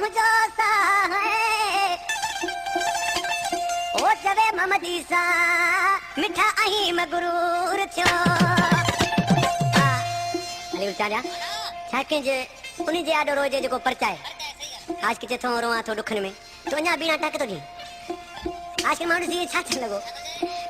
मुझो सा है ओ जवे ममदी सा मिठा अही मगरूर थियो अली उचारिया छा के जे उनी जे आडो रोजे जो परचाए आज के थो रोआ थो दुखन में तो अञा बिना टक तो दी आज के माण्हू जी छा थियण लॻो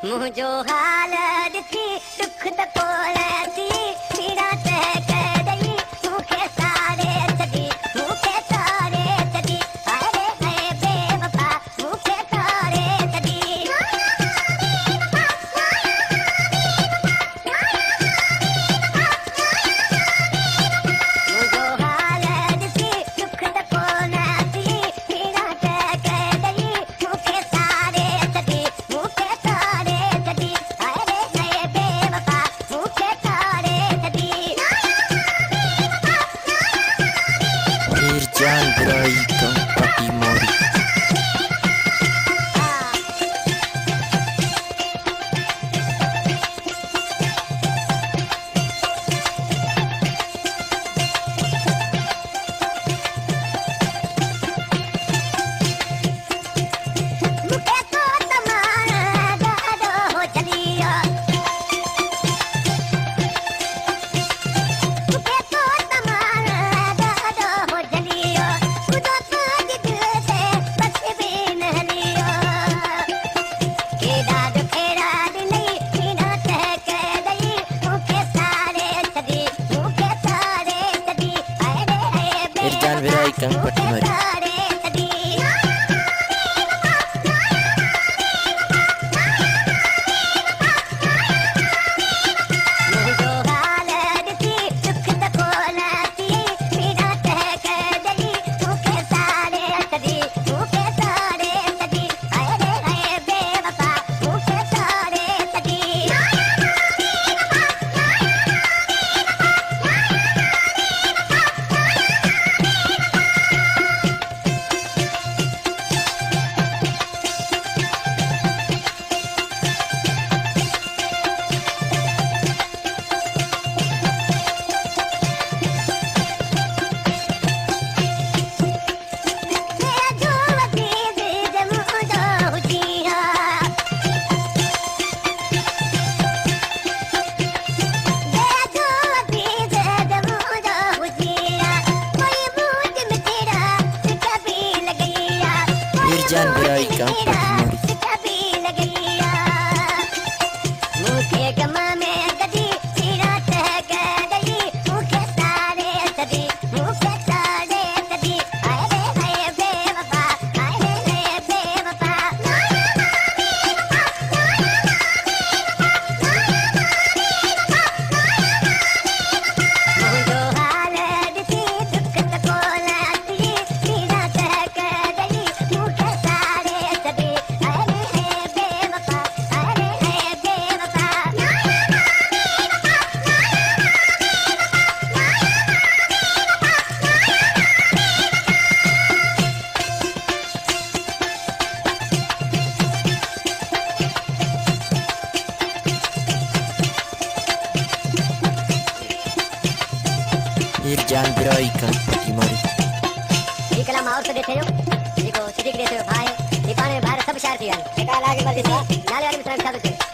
मुंहिंजो हाल ॾिसी दुख त कोलती पीड़ा तह कॾई मूंखे सारे छॾी मूंखे सारे छॾी अरे ऐं बेवफा मूंखे सारे छॾी मुंहिंजो हाल ॾिसी दुख त कोलती पीड़ा तह कॾई मूंखे सारे छॾी मूंखे सारे छॾी अरे ऐं बेवफा मूंखे सारे छॾी Mirjan Beraikam Patimori. मूंखे तो तमाम ॾाढो हो जलियो मूंखे तो तमाम ॾाढो हो जलियो ख़ुदा तुंहिंजी दिलि ते बस बि न हलियो केॾा दुखेड़ा ॾिनई पीड़ा तह कॾई मूंखे सारे छॾी मूंखे सारे छॾी अरे ऐं Mirjan Beraikam Patimori. सारे छॾी मुंहिंजो हाल ॾिसी दुख त कोलती पीड़ा तह कॾई मूंखे सारे छॾी मूंखे सारे छॾी अरे ऐं बेवफा मूंखे सारे छॾी जो वकील जे मुंहिंजो हुजिया जो वकील जे मुंहिंजो हुजिया कोई मूंज मिठड़ा कभी लगैया Mirjan Beraikam Patimori. कभी लगैया मूंखे गम में गॾी पीड़ा तह कॾई मूंखे सारे छॾी मूंखे सारे छॾी अरे ऐं बेवफा अरे ऐं बेवफा मुंहिंजो हाल ॾिसी दुख त कोलती पीड़ा तह कॾई मूंखे सारे छॾी अरे ऐं बेवफा अरे ऐं बेवफा Mirjan Beraikam Patimori. ही कलाम और ॾिठे जो जेको सिद्दीक़ ॾिठे जो भाउ आहे ही पाण में ॿाहिरि सभु शाइर थी विया आहिनि नाले वारी मिसाल छा थो चए